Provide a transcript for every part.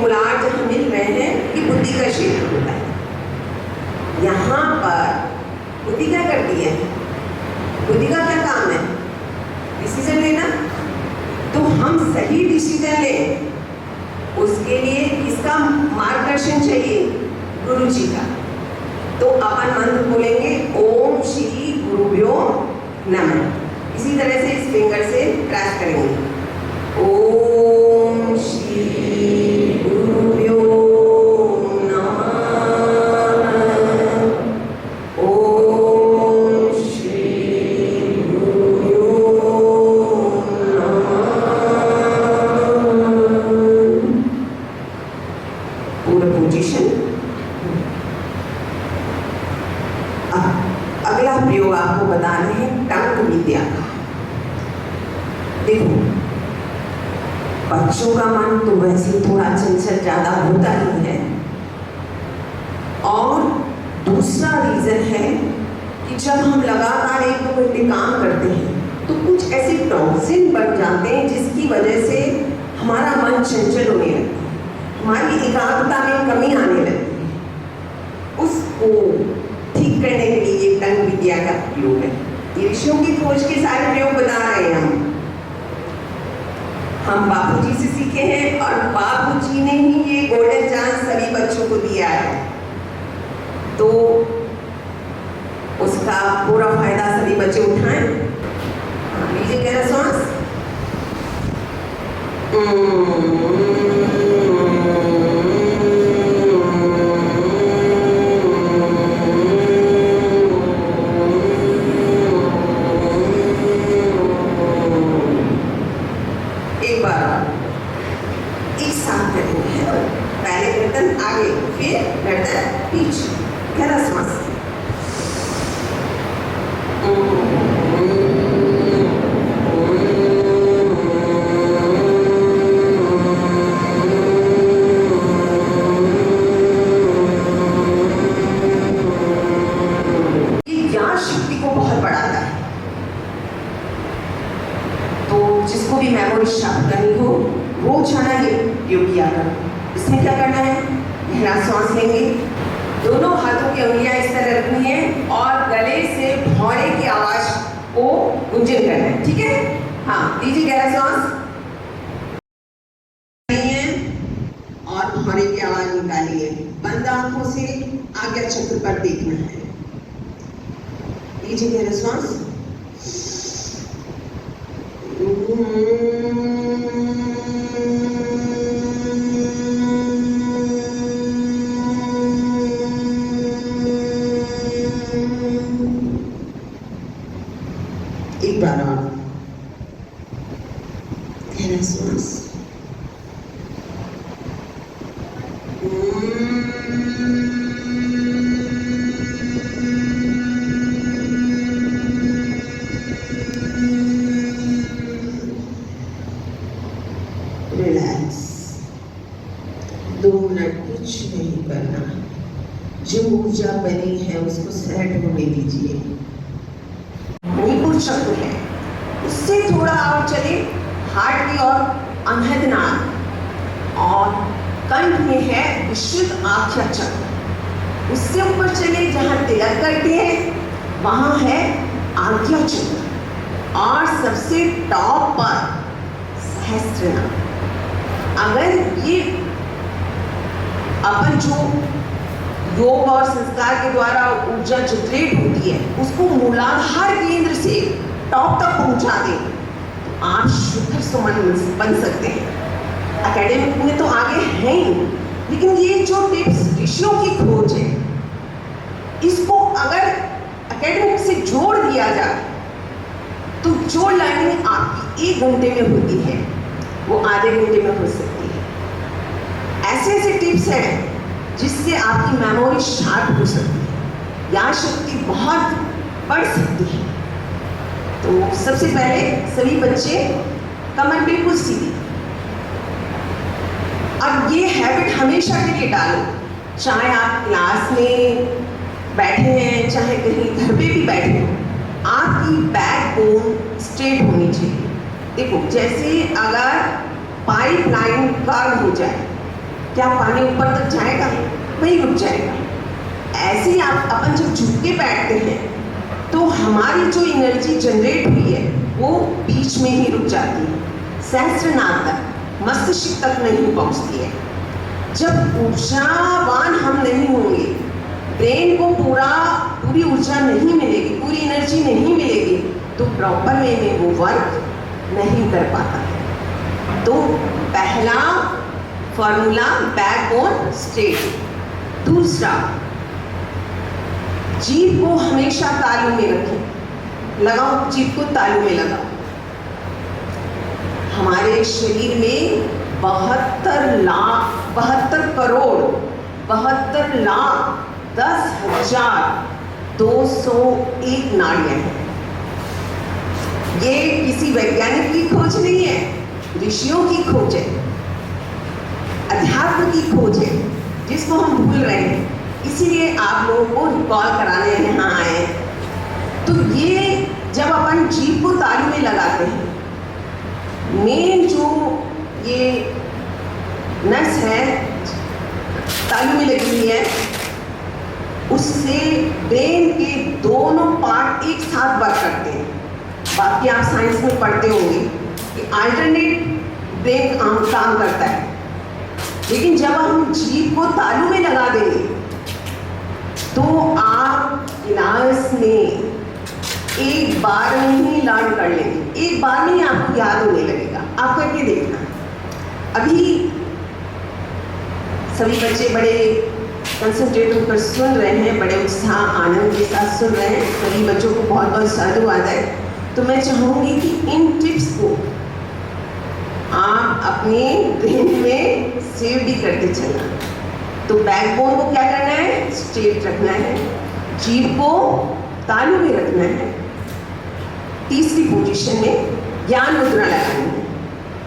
गोलार्ध जहाँ मिल रहे हैं ये बुद्धि का क्षेत्र होता है। यहाँ पर बुद्धि क्या करती है? बुद्धि का क्या काम है? डिसीजन लेना। तो हम सही डिसीजन लें उसके लिए किसका मार्गदर्शन चाहिए? गुरु जी का। तो अपन मंत्र बोलेंगे ओम श्री गुरुभ्यो नमः। इसी तरह से इस फिंगर से ट्रैस करेंगे ओम श्री गुरुभ्यो नमः। ओम श्री गुरुभ्यो नमः। पूरा पोजीशन। अगला प्रयोग आपको बताना है टंक विद्या का। देखो बच्चों का मन तो वैसे थोड़ा चंचल ज्यादा होता ही है, और दूसरा रीजन है कि जब हम लगातार 1-2 घंटे काम करते हैं तो कुछ ऐसे टॉक्सिन बन जाते हैं जिसकी वजह से हमारा मन चंचल होने लगता है, हमारी एकाग्रता में कमी आने लगती है। उसको ठीक करने के लिए टंक विद्या का प्रयोग है। ये ऋषियों की खोज के सारे प्रयोग बता रहे हैं हम बापूजी से सीखे हैं, और बापूजी ने ही ये गोल्डन चांस सभी बच्चों को दिया है। तो उसका पूरा फायदा सभी बच्चे उठाएं। लीजिए गहरा सांस। जिसको भी मेमोरी शार्प करनी हो रोजाना ये उपयोग किया करो। इसमें क्या करना है? गहरा सांस लेंगे, दोनों हाथों की उंगलियां इस तरह रखनी है और गले से भौरे की आवाज को गुंजन करना है। ठीक है? हाँ, लीजिए गहरा सांस और भौरे की आवाज निकालिए। बंद आंखों से आज्ञा चक्र पर देखना है। लीजिए गहरा सांस। एक बार और गहरा सांस। रिलैक्स। 2 मिनट कुछ नहीं करना, जो ऊर्जा बनी है उसको सेट होने दीजिए। मणिपुर चक्र है, उससे थोड़ा और चले हार्ट की ओर अनहद नाद, और कंठ में है विशुद्ध आख्या चक्र। उससे ऊपर चले जहाँ तिलक करते हैं वहाँ है आज्ञा चक्र, और सबसे टॉप पर सहस्त्रनाम। अगर ये अपन जो योग और संस्कार के द्वारा ऊर्जा जनरेट होती है उसको मूलाधार केंद्र से टॉप तक पहुंचा दें तो आप शुद्ध सुमन बन सकते हैं। एकेडमिक में तो आगे हैं ही, लेकिन ये जो टिप्स ऋषियों की खोज है इसको अगर एकेडमिक से जोड़ दिया जाए तो जो लर्निंग आपकी 1 घंटे में होती है वो आधे घंटे में हो सकती है। ऐसे ऐसे टिप्स हैं जिससे आपकी मेमोरी शार्प हो सकती है, याद शक्ति बहुत बढ़ सकती है। तो सबसे पहले सभी बच्चे कमर बिल्कुल सीधी, अब ये हैबिट हमेशा के लिए डालो, चाहे आप क्लास में बैठे हैं चाहे कहीं घर पे भी बैठे हो, आपकी बैकबोन स्ट्रेट होनी चाहिए। देखो जैसे अगर पाइपलाइन कर्व हो जाए क्या पानी ऊपर तक जाएगा? वहीं रुक जाएगा। ऐसे ही आप अपन जब झुक के बैठते हैं तो हमारी जो एनर्जी जनरेट हुई है वो बीच में ही रुक जाती है, सहस्त्रनाद तक, मस्तिष्क तक नहीं पहुंचती है। जब ऊर्जावान हम नहीं होंगे, ब्रेन को पूरी ऊर्जा नहीं मिलेगी, पूरी एनर्जी नहीं मिलेगी, तो प्रॉपर वे में वो वर्क नहीं कर पाता है। तो पहला फॉर्मूला बैकबोन स्टेट। दूसरा, जीभ को हमेशा तालू में रखें, लगाओ, जीभ को तालू में लगाओ। हमारे शरीर में 72,10,201 नाड़ियां हैं। ये किसी वैज्ञानिक की खोज नहीं है, ऋषियों की खोज है, अध्यात्म की खोज है, जिसको हम भूल रहे हैं। इसीलिए आप लोगों को रिकॉल कराने यहाँ आए हैं। तो ये जब अपन जीभ को तालू में लगाते हैं, मेन जो ये नस है तालू में लगी हुई है, उससे ब्रेन के दोनों पार्ट एक साथ वर्क करते हैं। बाकी आप साइंस में पढ़ते होंगे कि अल्टरनेट ब्रेन काम करता है, लेकिन जब हम जीभ को तालू में लगा देंगे तो आप क्लास में एक बार में ही लर्न कर लेंगे, एक बार में ही आपको याद होने लगेगा। आप करके देखना। अभी सभी बच्चे बड़े कंसंट्रेट होकर सुन रहे हैं, बड़े उत्साह आनंद के साथ सुन रहे हैं। सभी बच्चों को बहुत बहुत साधुवाद है। तो मैं चाहूँगी कि इन टिप्स को आप अपने ब्रेन में सेव भी करते चलना। तो बैकबोन को क्या करना है? स्ट्रेट रखना है, जीभ को तालू में रखना है, तीसरी पोजीशन में ज्ञान मुद्रा लगानी है।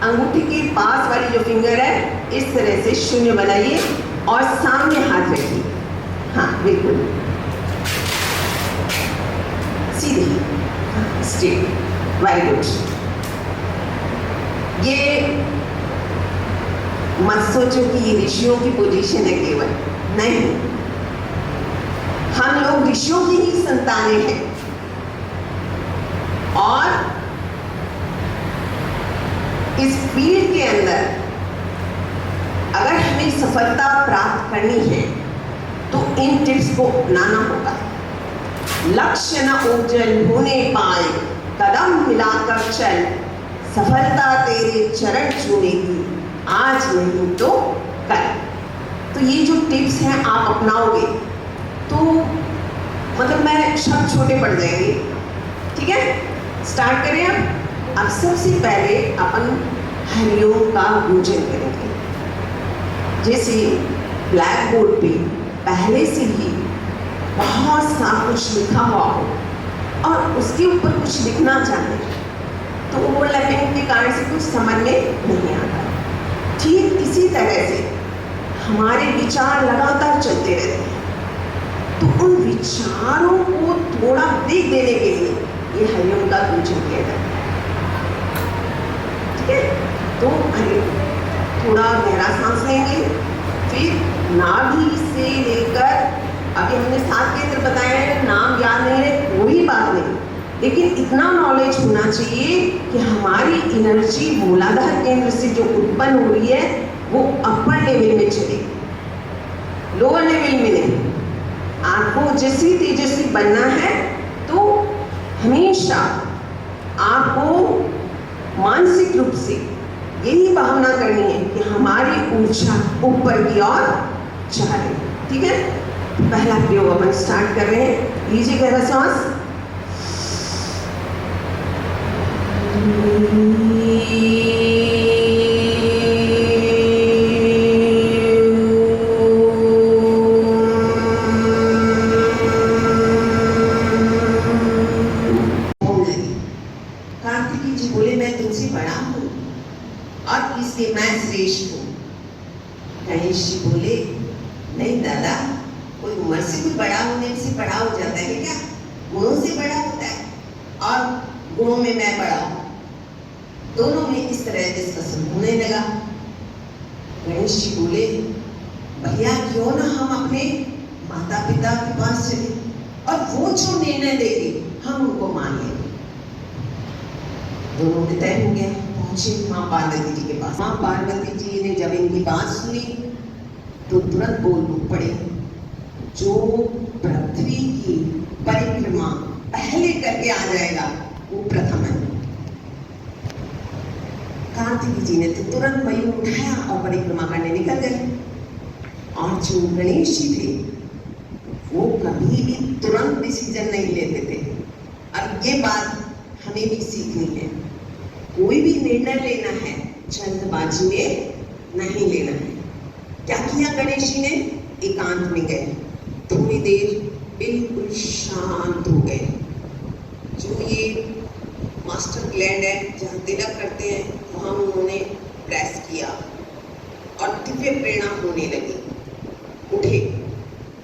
अंगूठी के पास वाली जो फिंगर है इस तरह से शून्य बनाइए और सामने हाथ रखिए। हाँ बिल्कुल सीधे, स्ट्रेट, वेरी गुड। ये मत सोचो कि ये ऋषियों की पोजीशन है, केवल नहीं, हम लोग ऋषियों की ही संतानें हैं। और इस फील्ड के अंदर अगर हमें सफलता प्राप्त करनी है तो इन टिप्स को अपनाना होगा। लक्ष्य न ओझल होने पाए, कदम मिलाकर चल, सफलता तेरे चरण छूनेगी, आज नहीं तो कल। तो ये जो टिप्स हैं आप अपनाओगे तो मतलब मैं शब्द छोटे पड़ जाएंगे। ठीक है, स्टार्ट करें अब सबसे पहले अपन हरिओम का पूजन करेंगे। जैसे ब्लैक बोर्ड पे पहले से ही बहुत सा कुछ लिखा हुआ हो और उसके ऊपर कुछ लिखना चाहे तो ओवरलैपिंग के कारण से कुछ समझ में नहीं आता। ठीक इसी तरह से हमारे विचार लगातार चलते रहते हैं, तो उन विचारों को थोड़ा ब्रेक देने के लिए ये हरिओम का पूजन किया जाता है। ठीक है, तो थोड़ा गहरा सांस लेंगे, फिर नाभि से लेकर, अभी हमने 7 केंद्र बताए हैं, नाम याद नहीं रहे कोई बात नहीं, लेकिन इतना नॉलेज होना चाहिए कि हमारी एनर्जी मूलाधार केंद्र से जो उत्पन्न हो रही है वो अपर लेवल में चले, लोअर लेवल में नहीं। आपको जैसी तेजस्वी बनना है तो हमेशा आपको मानसिक रूप से यही भावना करनी है कि हमारी ऊर्जा ऊपर की ओर जा रही है। ठीक है, पहला प्रयोग अपन स्टार्ट कर रहे हैं। लीजिए गहरा सांस, कार्तिकी जी बोले मैं तुमसे बड़ा हूँ और इसलिए मैं श्रेष्ठ हूँ। गणेश जी बोले नहीं दादा, कोई उम्र से कोई बड़ा होने से बड़ा हो जाता है क्या? गुणों से बड़ा होता है और गुणों में मैं बड़ा हूँ। दोनों में इस तरह डिस्कशन होने लगा। गणेश जी बोले, भैया क्यों ना हम अपने माता पिता के पास चले और वो जो निर्णय देंगे हम उनको मान लेंगे। दोनों ने तय हो गया, पहुंचे माँ पार्वती जी के पास। माँ पार्वती जी ने जब इनकी बात सुनी तो तुरंत बोल पड़े, जो पृथ्वी की परिक्रमा पहले करके आ जाएगा वो प्रथम है। कार्तिक जी ने तो तुरंत मयूर उठाया और परिक्रमा करने निकल गए। और जो गणेश जी थे वो कभी भी तुरंत डिसीजन नहीं लेते थे। अब ये बात हमें भी सीखनी है, कोई भी निर्णय लेना है जल्दबाजी में नहीं लेना है। क्या किया गणेश जी ने? एकांत में गए, थोड़ी देर बिल्कुल शांत हो गए। जो ये मास्टर ग्लैंड है जहाँ तिलक करते हैं वहाँ उन्होंने प्रेस किया और दिव्य प्रेरणा होने लगी। उठे,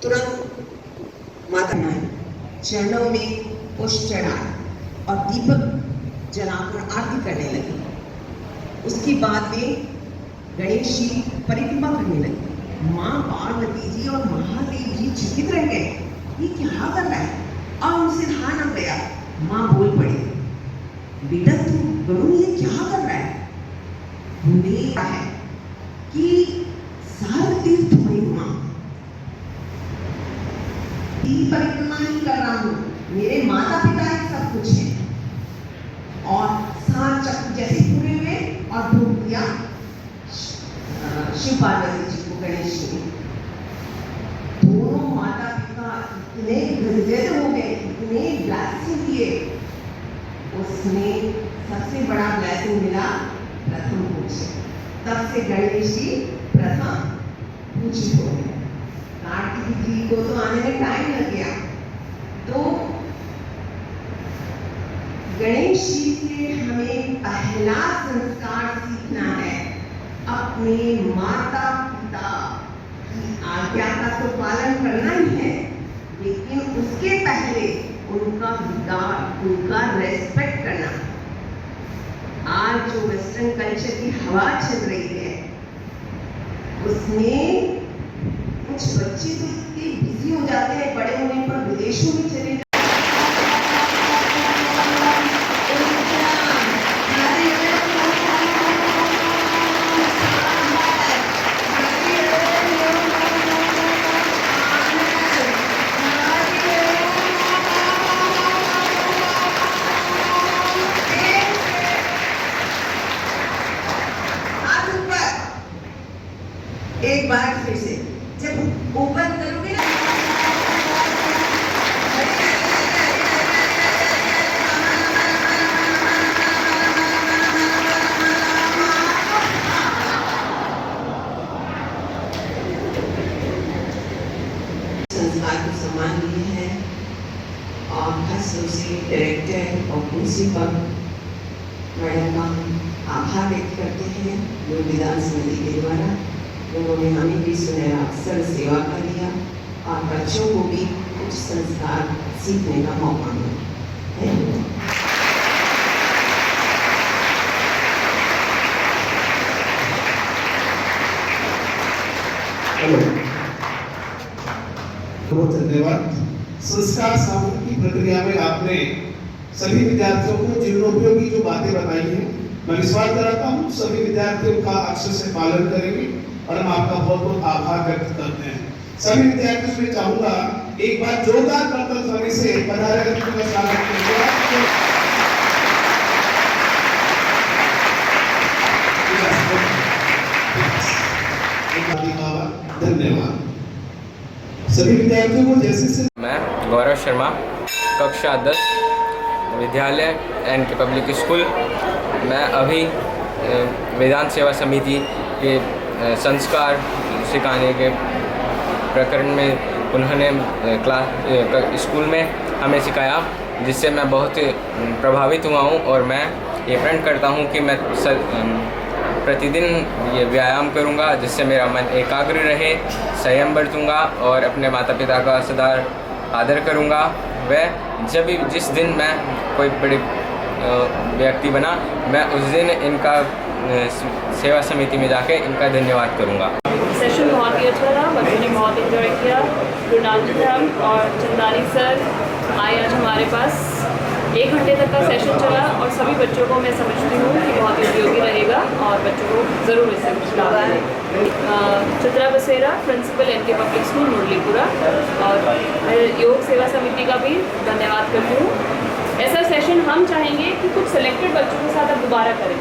तुरंत माता चरणों में पुष्प चढ़ाए और दीपक जलाकर आरती करने लगे। उसके बाद वे गणेश जी परिक्रमा करने लगे। माँ पार्वती जी और महादेव जी चकित रह गए, ये क्या कर रहा है? और उनसे रहा न गया। माँ बोल पड़ी, बेटा तू गरुड़ ये क्या कर रहा है? बोले है कि सार तीर्थ महिमा परिक्रमा ही कर रहा हूँ, मेरे माता पिता ही सब कुछ है। और सात चक्र जैसे पूरे हुए और धूप दिया शिव पार्वती जी को, गणेश जी ने। दोनों माता पिता इतने गदगद हो गए, इतने ब्लेसिंग दिए। उसने सबसे बड़ा ब्लेसिंग मिला प्रथम पूज्य। तब से गणेश जी प्रथम पूज्य हो गए। कार्तिक जी को तो आने में टाइम लग गया, तो गणेश जी से हमें पहला संस्कार सीखना है, अपने माता पिता की आज्ञा का तो पालन करना ही है, लेकिन उसके पहले उनका विकार, उनका रेस्पेक्ट करना। आज जो वेस्टर्न कल्चर की हवा चल रही है उसमें कुछ बच्चे तो इतने बिजी हो जाते हैं, बड़े होने पर विदेशों में चले जाते। एक बार फिर से जब ओपन करोगे ना, संस्कार को सम्मान दिए हैं और खास रूप से डायरेक्टर और प्रिंसिपल मैडम का आभार व्यक्त करते हैं जो विधान समिति के द्वारा उन्होंने हमें भी सुनहरा अवसर सेवा कर दिया और बच्चों को भी कुछ संस्कार सीखने का मौका मिला। बहुत धन्यवाद। संस्कार सामूहिक की प्रक्रिया में आपने सभी विद्यार्थियों को जीवनोपयोगी जो बातें बताई हैं, मैं विश्वास कराता हूँ सभी विद्यार्थियों का अक्षर से पालन करेंगे और हम आपका बहुत बहुत आभार व्यक्त करते हैं। सभी विद्यार्थियों से चाहूंगा एक बार जोरदार करतल ध्वनि से पधारे अतिथि का स्वागत कीजिए। धन्यवाद सभी विद्यार्थियों को। जैसे मैं गौरव शर्मा, कक्षा 10 विद्यालय एंड पब्लिक स्कूल। मैं अभी वेदांत सेवा समिति के संस्कार सिखाने के प्रकरण में उन्होंने स्कूल में हमें सिखाया, जिससे मैं बहुत प्रभावित हुआ हूँ और मैं ये प्रण करता हूँ कि मैं प्रतिदिन ये व्यायाम करूँगा, जिससे मेरा मन एकाग्र रहे, संयम बरतूँगा और अपने माता पिता का सदा आदर करूँगा। वह जब भी जिस दिन मैं कोई बड़े व्यक्ति बना, मैं उस दिन इनका सेवा समिति में जाके इनका धन्यवाद करूँगा। सेशन बहुत ही अच्छा रहा, बच्चों ने बहुत इन्जॉय किया। रुनाल मैम और चंदानी सर आए आज हमारे पास। 1 घंटे तक का सेशन चला और सभी बच्चों को मैं समझती हूँ कि बहुत उपयोगी रहेगा और बच्चों को ज़रूर इससे कुछ लाभ है। Chitra Basera, principal NK public school Muralipura, और मैं योग सेवा समिति का भी धन्यवाद करती हूँ। ऐसा सेशन हम चाहेंगे कि कुछ सिलेक्टेड बच्चों के साथ अब दोबारा करें।